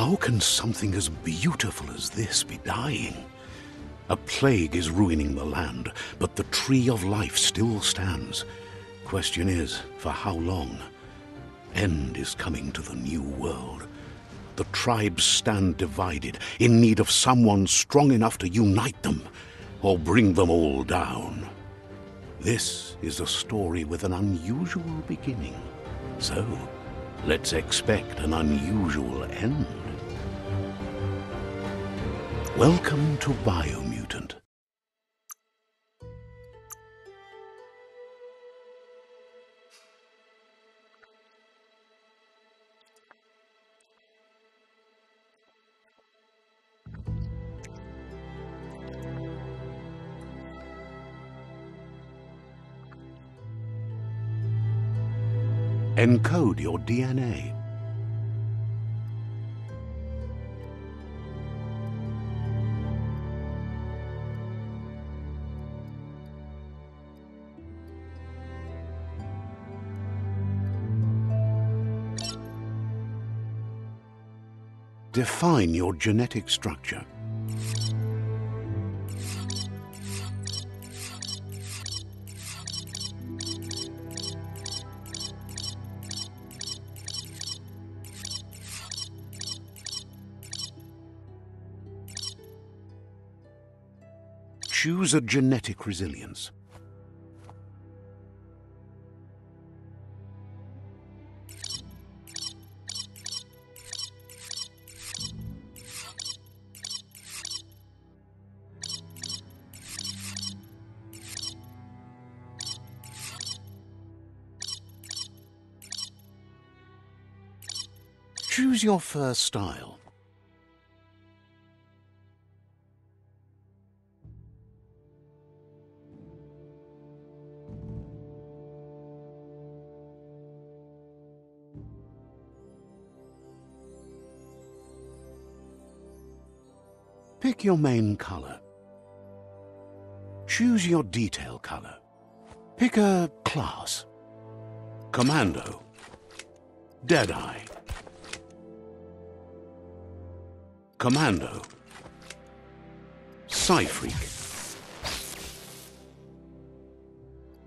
How can something as beautiful as this be dying? A plague is ruining the land, but the tree of life still stands. Question is, for how long? End is coming to the new world. The tribes stand divided, in need of someone strong enough to unite them, or bring them all down. This is a story with an unusual beginning. So, let's expect an unusual end. Welcome to Biomutant. Encode your DNA. Define your genetic structure. Choose a genetic resilience. Choose your first style. Pick your main color. Choose your detail color. Pick a class. Commando. Deadeye. Commando. Psy-Freak.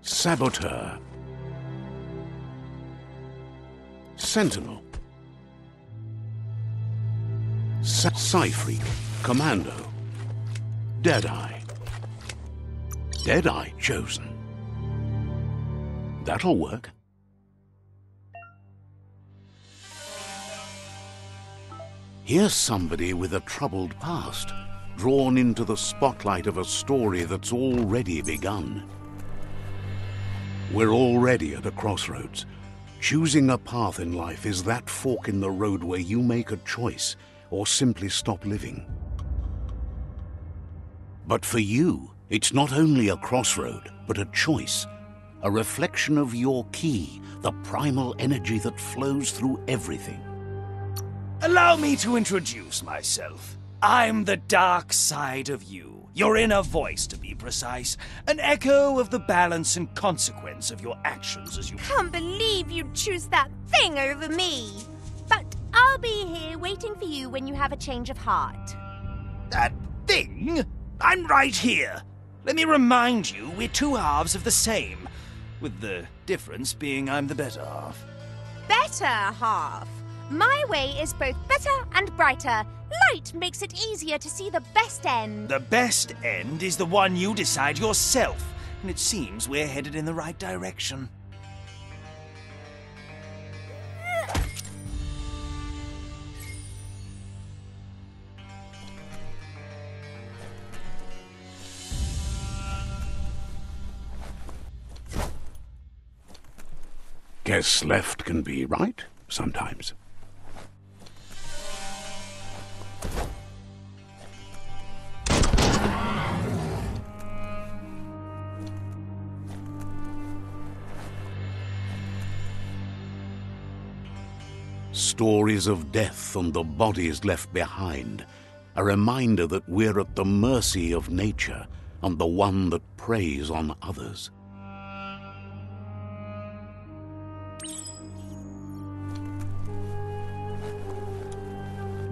Saboteur. Sentinel. Psy-Freak. Commando. Deadeye. Deadeye chosen. That'll work. Here's somebody with a troubled past, drawn into the spotlight of a story that's already begun. We're already at a crossroads. Choosing a path in life is that fork in the road where you make a choice or simply stop living. But for you, it's not only a crossroad, but a choice, a reflection of your key, the primal energy that flows through everything. Allow me to introduce myself. I'm the dark side of you, your inner voice to be precise, an echo of the balance and consequence of your actions as you— Can't believe you'd choose that thing over me. But I'll be here waiting for you when you have a change of heart. That thing? I'm right here. Let me remind you, we're two halves of the same, with the difference being I'm the better half. Better half? My way is both better and brighter. Light makes it easier to see the best end. The best end is the one you decide yourself, and it seems we're headed in the right direction. Guess left can be right sometimes. Stories of death and the bodies left behind, a reminder that we're at the mercy of nature and the one that preys on others.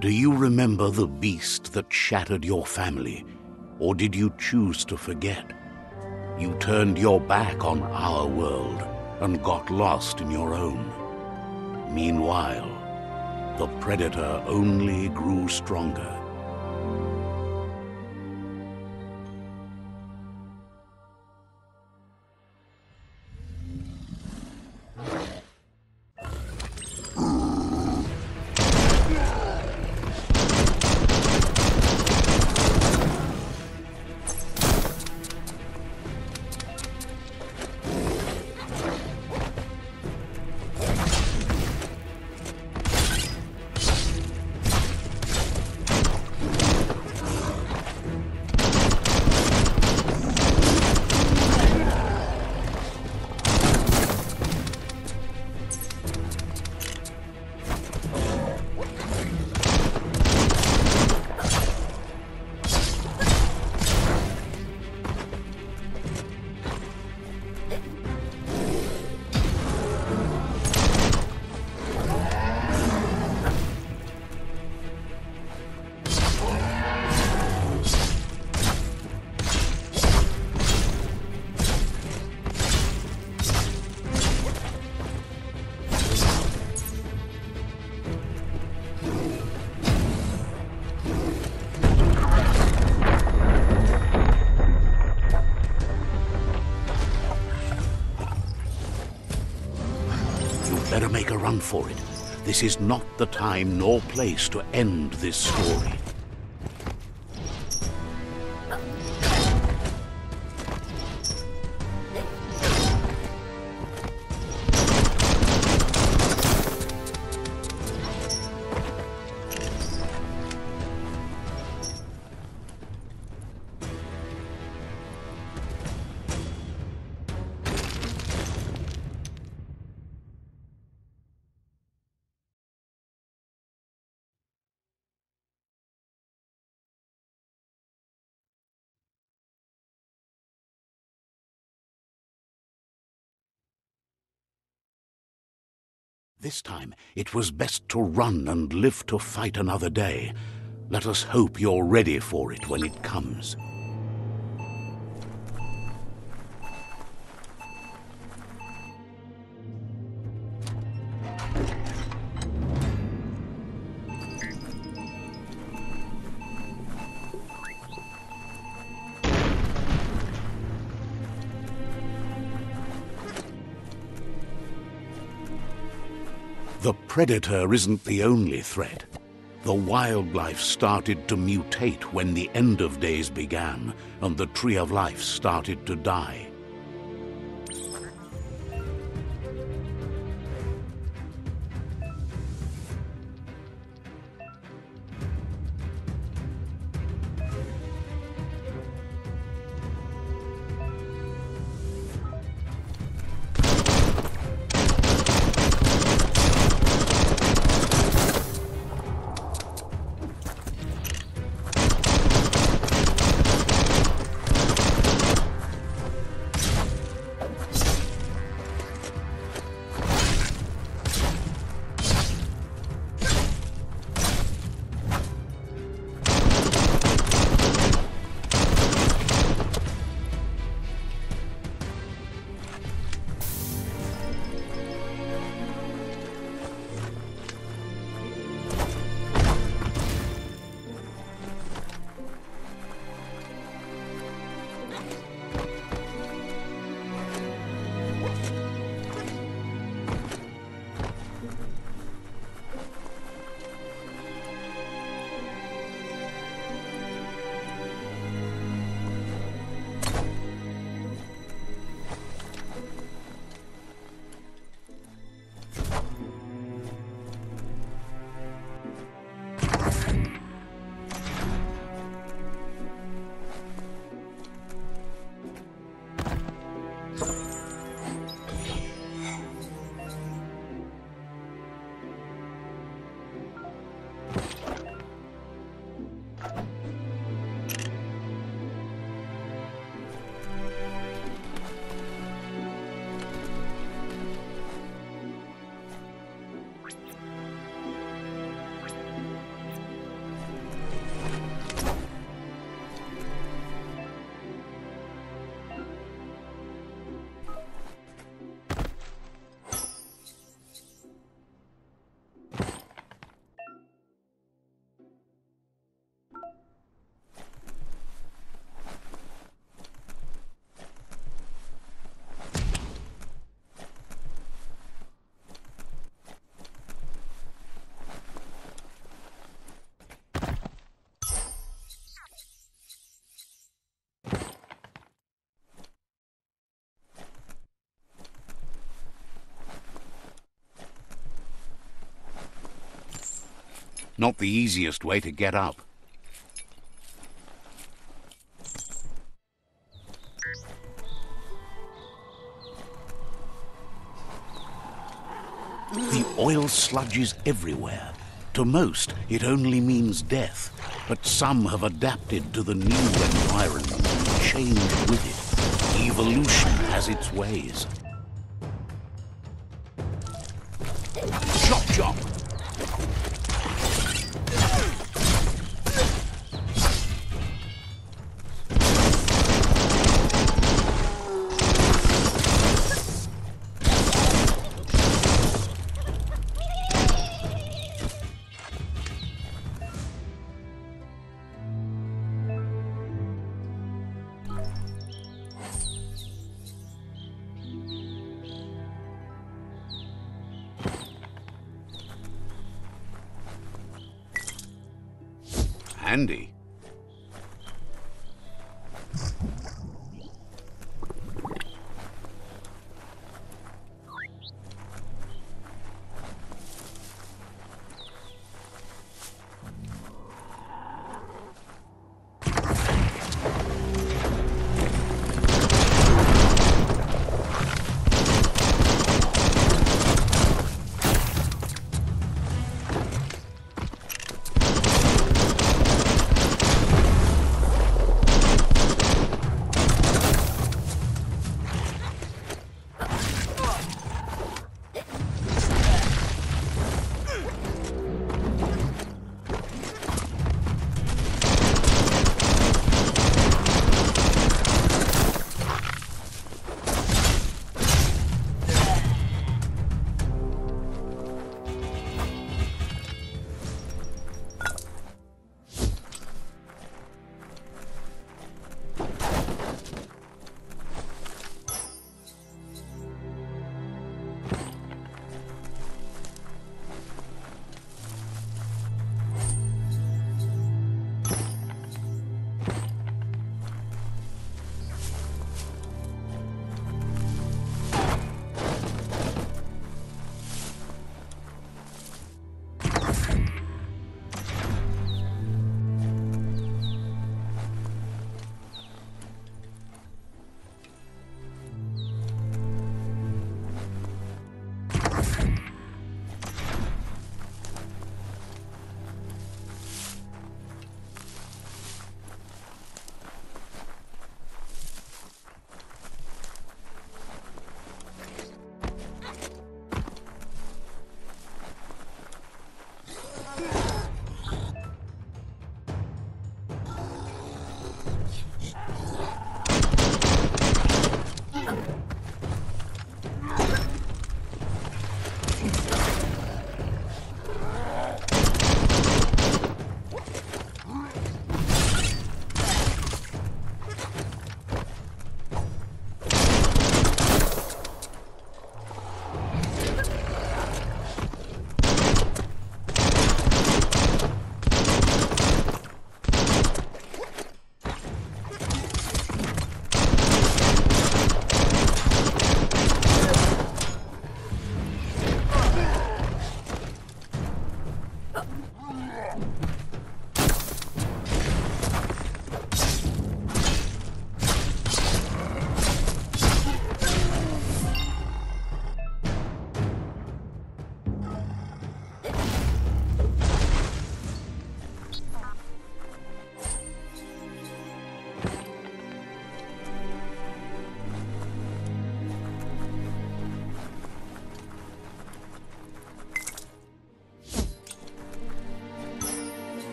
Do you remember the beast that shattered your family, or did you choose to forget? You turned your back on our world and got lost in your own. Meanwhile, the Predator only grew stronger. Better make a run for it. This is not the time nor place to end this story. This time, it was best to run and live to fight another day. Let us hope you're ready for it when it comes. The Predator isn't the only threat. The wildlife started to mutate when the end of days began, and the Tree of Life started to die. not the easiest way to get up. The oil sludges everywhere. To most, it only means death, but some have adapted to the new environment and changed with it. Evolution has its ways. Chop chop! Handy.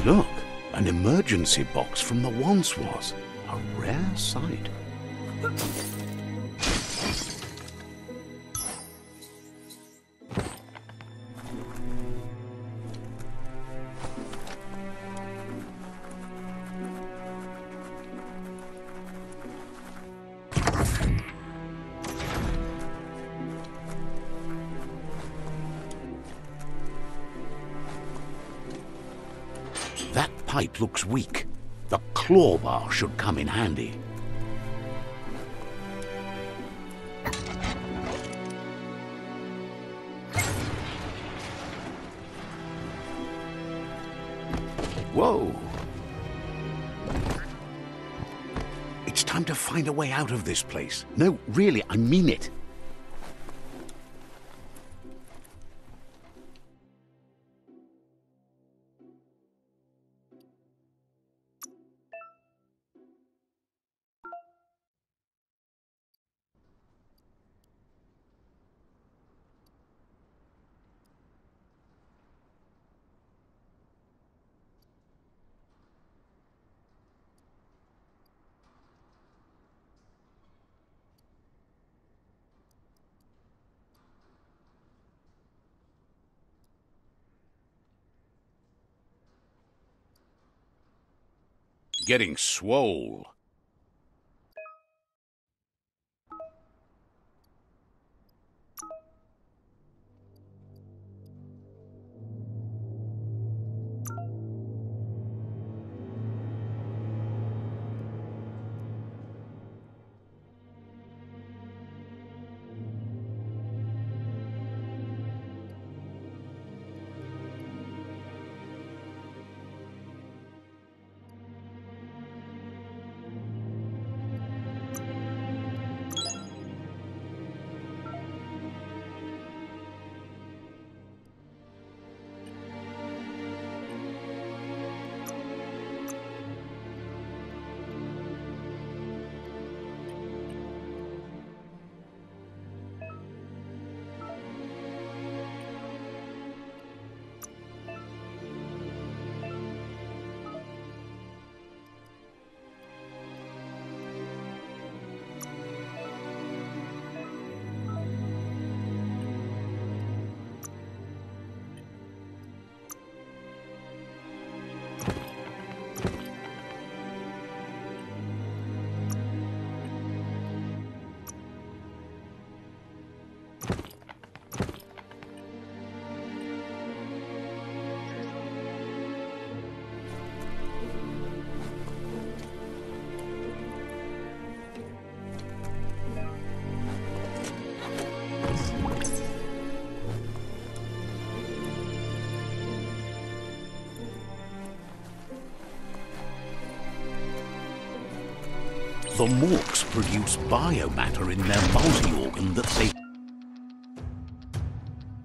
Look, an emergency box from the once was. A rare sight. That pipe looks weak. The claw bar should come in handy. Whoa! It's time to find a way out of this place. No, really, I mean it. Getting swole. The Morks produce biomatter in their multi-organ that they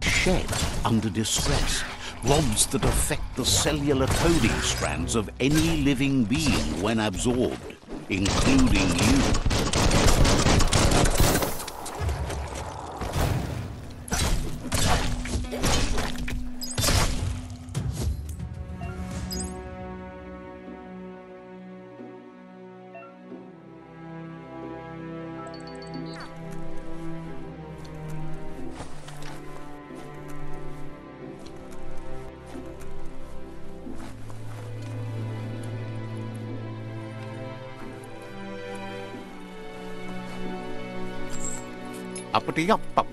shed under distress. Rods that affect the cellular coding strands of any living being when absorbed, including you. Uppity-up-up.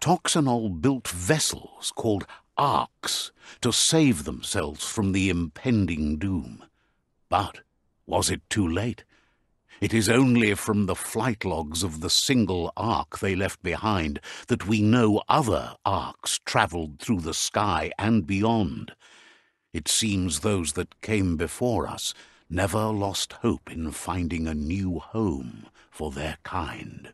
Toxanol built vessels called arks to save themselves from the impending doom. But was it too late? It is only from the flight logs of the single ark they left behind that we know other arks travelled through the sky and beyond. It seems those that came before us never lost hope in finding a new home for their kind.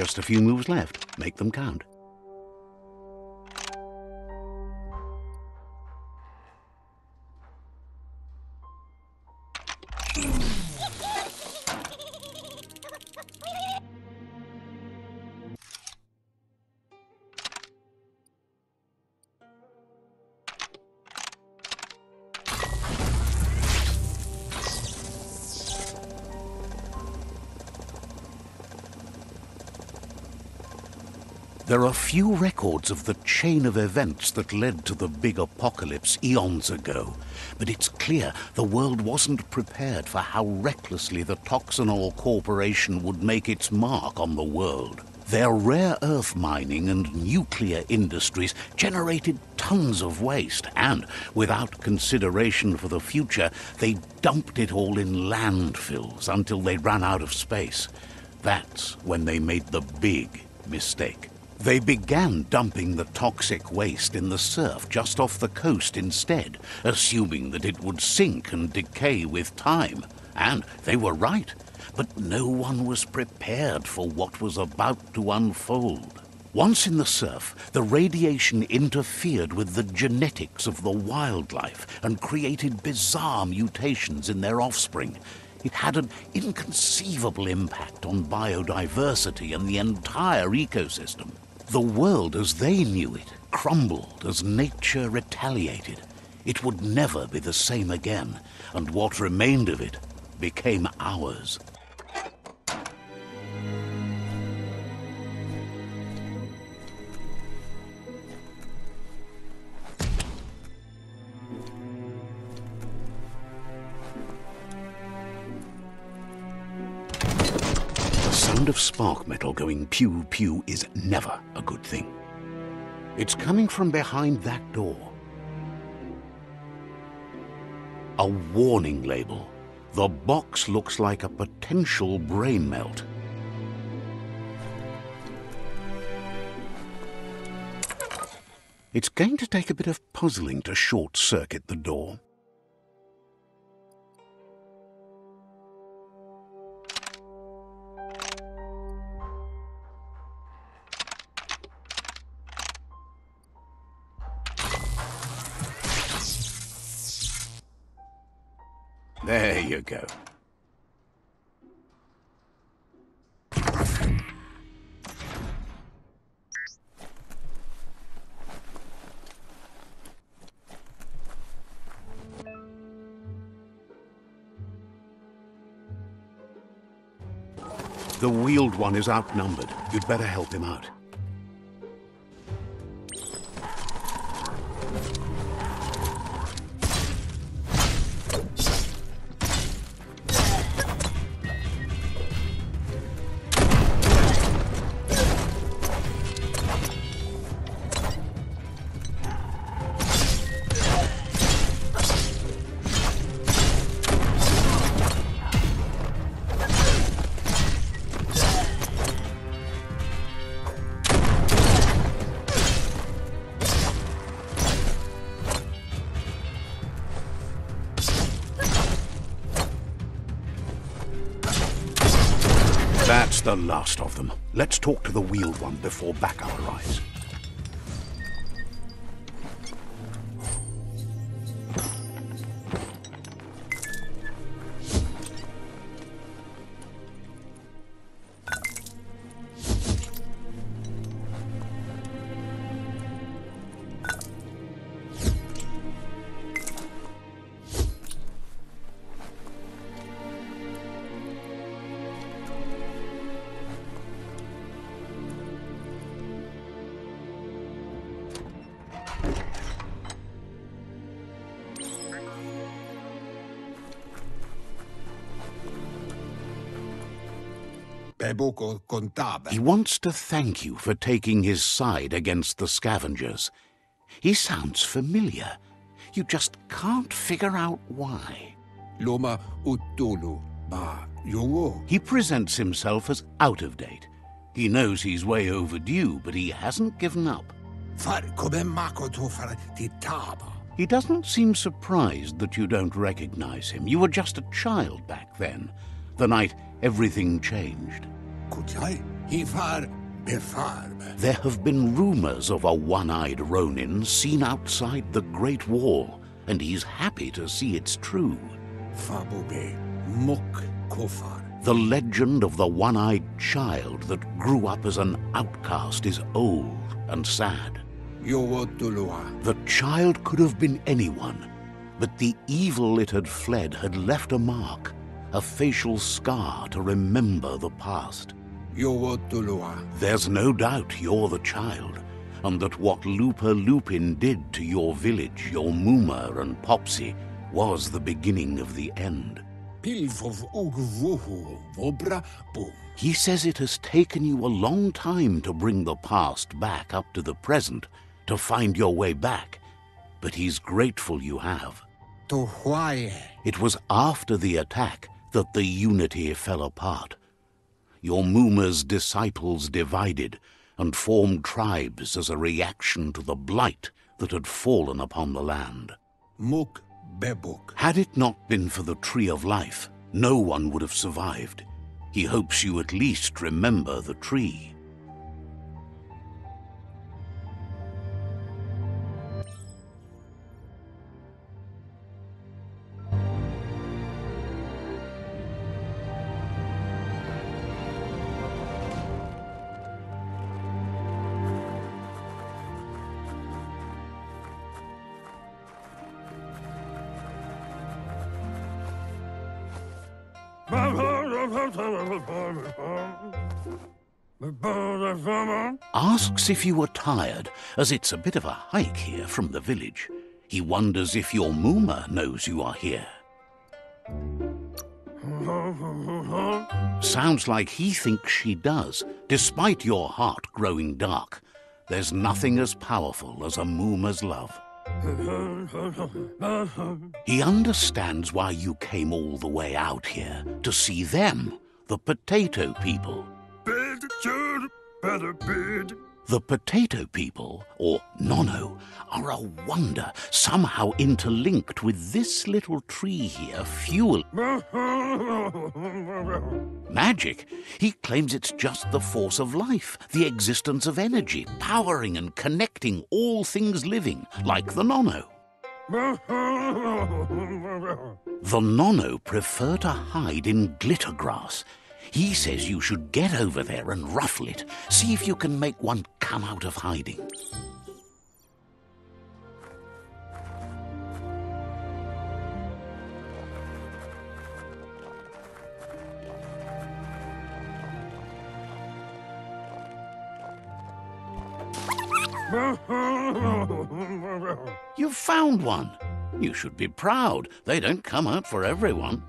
Just a few moves left. Make them count. There are few records of the chain of events that led to the big apocalypse eons ago, but it's clear the world wasn't prepared for how recklessly the Toxanol Corporation would make its mark on the world. Their rare earth mining and nuclear industries generated tons of waste, and, without consideration for the future, they dumped it all in landfills until they ran out of space. That's when they made the big mistake. They began dumping the toxic waste in the surf just off the coast instead, assuming that it would sink and decay with time. And they were right, but no one was prepared for what was about to unfold. Once in the surf, the radiation interfered with the genetics of the wildlife and created bizarre mutations in their offspring. It had an inconceivable impact on biodiversity and the entire ecosystem. The world as they knew it crumbled as nature retaliated. It would never be the same again, and what remained of it became ours. The sound of spark metal going pew-pew is never a good thing. It's coming from behind that door. A warning label. The box looks like a potential brain melt. It's going to take a bit of puzzling to short-circuit the door. There you go. The wheeled one is outnumbered. You'd better help him out. That's the last of them. Let's talk to the wheeled one before backup arrives. He wants to thank you for taking his side against the Scavengers. He sounds familiar. You just can't figure out why. He presents himself as out of date. He knows he's way overdue, but he hasn't given up. He doesn't seem surprised that you don't recognize him. You were just a child back then, the night everything changed. Ifar befarb. There have been rumors of a one-eyed Ronin seen outside the Great Wall, and he's happy to see it's true. Fabube muk kofar. The legend of the one-eyed child that grew up as an outcast is old and sad. Yowotulua. The child could have been anyone, but the evil it had fled had left a mark, a facial scar to remember the past. Yowotulua. There's no doubt you're the child, and that what Lupa Lupin did to your village, your Muma and Popsy, was the beginning of the end. Pilvov ugvuhu vobra boom. He says it has taken you a long time to bring the past back up to the present, to find your way back, but he's grateful you have. To why? It was after the attack that the unity fell apart. Your Muma's disciples divided and formed tribes as a reaction to the blight that had fallen upon the land. Muk bebuk. Had it not been for the Tree of Life, no one would have survived. He hopes you at least remember the tree. Asks if you were tired, as it's a bit of a hike here from the village. He wonders if your Muma knows you are here. Sounds like he thinks she does, despite your heart growing dark. There's nothing as powerful as a Muma's love. He understands why you came all the way out here, to see them, the potato people. The potato people, or Nono, are a wonder, somehow interlinked with this little tree here, fuel. Magic? He claims it's just the force of life, the existence of energy, powering and connecting all things living, like the Nono. The Nono prefer to hide in glitter grass. He says you should get over there and ruffle it. See if you can make one come out of hiding. You've found one. You should be proud. They don't come out for everyone.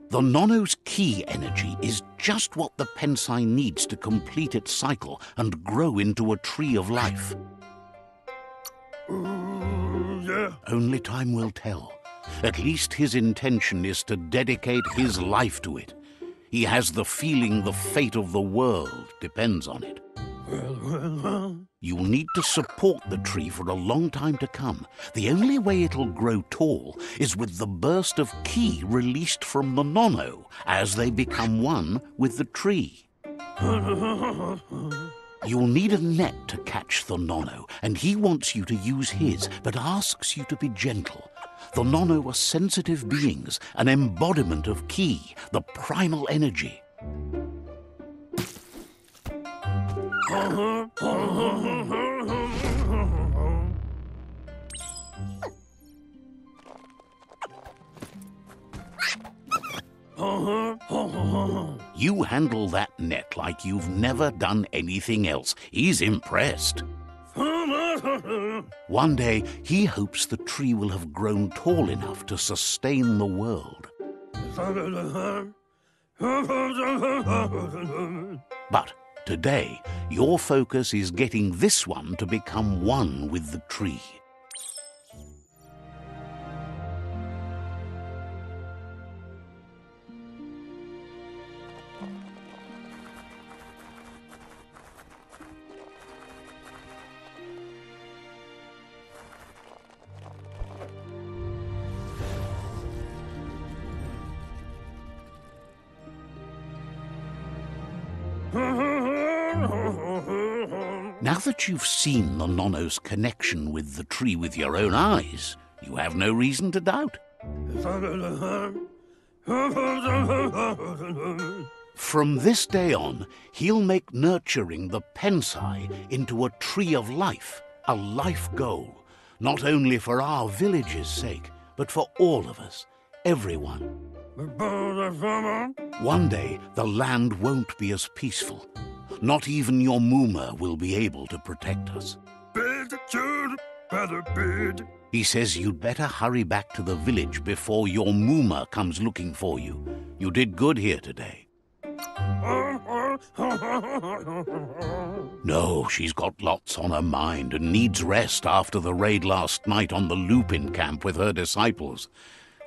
The Nono's key energy is just what the Pensai needs to complete its cycle and grow into a tree of life. Only time will tell. At least his intention is to dedicate his life to it. He has the feeling the fate of the world depends on it. You'll need to support the tree for a long time to come. The only way it'll grow tall is with the burst of ki released from the Nono as they become one with the tree. You'll need a net to catch the Nono, and he wants you to use his, but asks you to be gentle. The Nono are sensitive beings, an embodiment of ki, the primal energy. You handle that net like you've never done anything else. He's impressed. One day, he hopes the tree will have grown tall enough to sustain the world. But today, your focus is getting this one to become one with the tree. Now that you've seen the Nonno's connection with the tree with your own eyes, you have no reason to doubt. From this day on, he'll make nurturing the Pensai into a tree of life, a life goal, not only for our village's sake, but for all of us, everyone. One day, the land won't be as peaceful. Not even your Mooma will be able to protect us. He says you'd better hurry back to the village before your Mooma comes looking for you. You did good here today. No, she's got lots on her mind and needs rest after the raid last night on the Lupin camp with her disciples.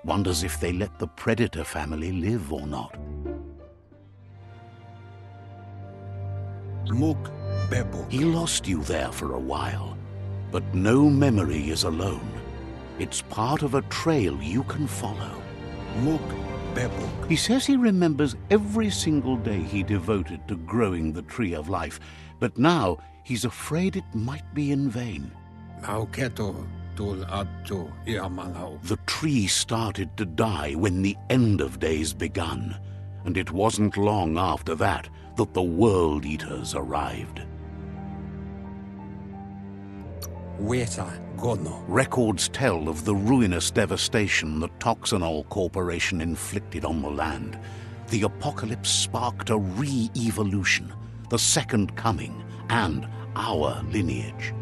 Wonders if they let the Predator family live or not. Muk Bebuk. He lost you there for a while, but no memory is alone. It's part of a trail you can follow. Muk Bebuk. He says he remembers every single day he devoted to growing the Tree of Life, but now he's afraid it might be in vain. Mauketo tul attu iamanau. The tree started to die when the end of days begun, and it wasn't long after that that the World Eaters arrived. Weta gono. Records tell of the ruinous devastation the Toxanol Corporation inflicted on the land. The apocalypse sparked a re-evolution, the Second Coming, and our lineage.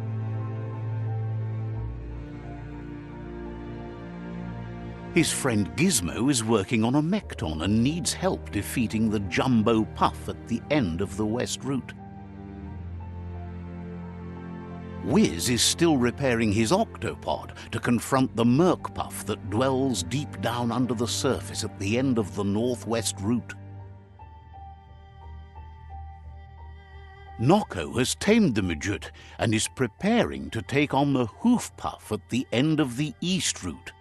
His friend Gizmo is working on a Mekton and needs help defeating the Jumbo Puff at the end of the West Route. Wiz is still repairing his octopod to confront the Merc Puff that dwells deep down under the surface at the end of the Northwest Route. Noko has tamed the Midget and is preparing to take on the Hoof Puff at the end of the East Route.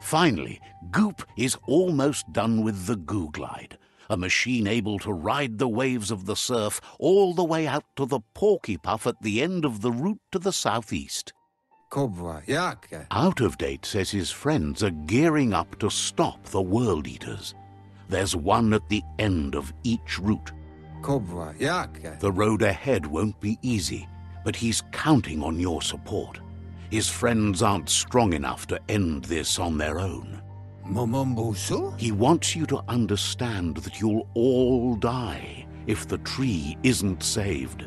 Finally, Goop is almost done with the Goo Glide, a machine able to ride the waves of the surf all the way out to the Porky Puff at the end of the route to the southeast. Kobwa yake. Out of Date says his friends are gearing up to stop the World Eaters. There's one at the end of each route. Kobwa yake. The road ahead won't be easy, but he's counting on your support. His friends aren't strong enough to end this on their own. Momombusu? He wants you to understand that you'll all die if the tree isn't saved.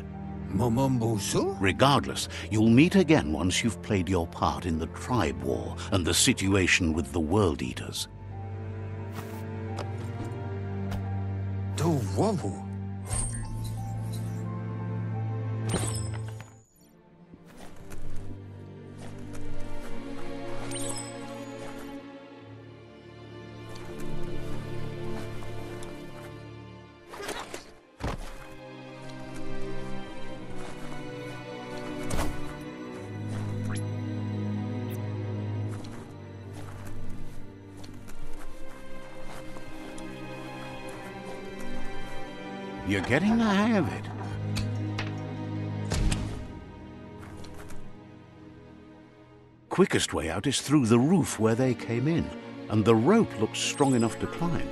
Momombusu? Regardless, you'll meet again once you've played your part in the tribe war and the situation with the World Eaters. Tu wawu. You're getting the hang of it. Quickest way out is through the roof where they came in, and the rope looks strong enough to climb.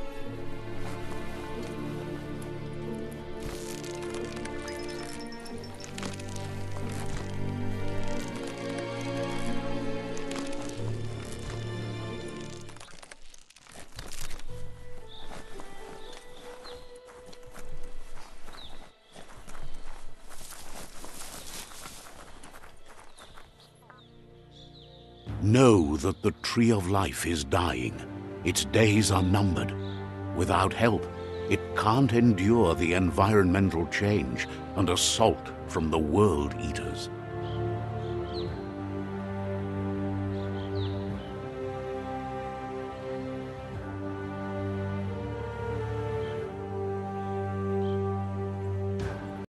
Know that the Tree of Life is dying. Its days are numbered. Without help, it can't endure the environmental change and assault from the World Eaters.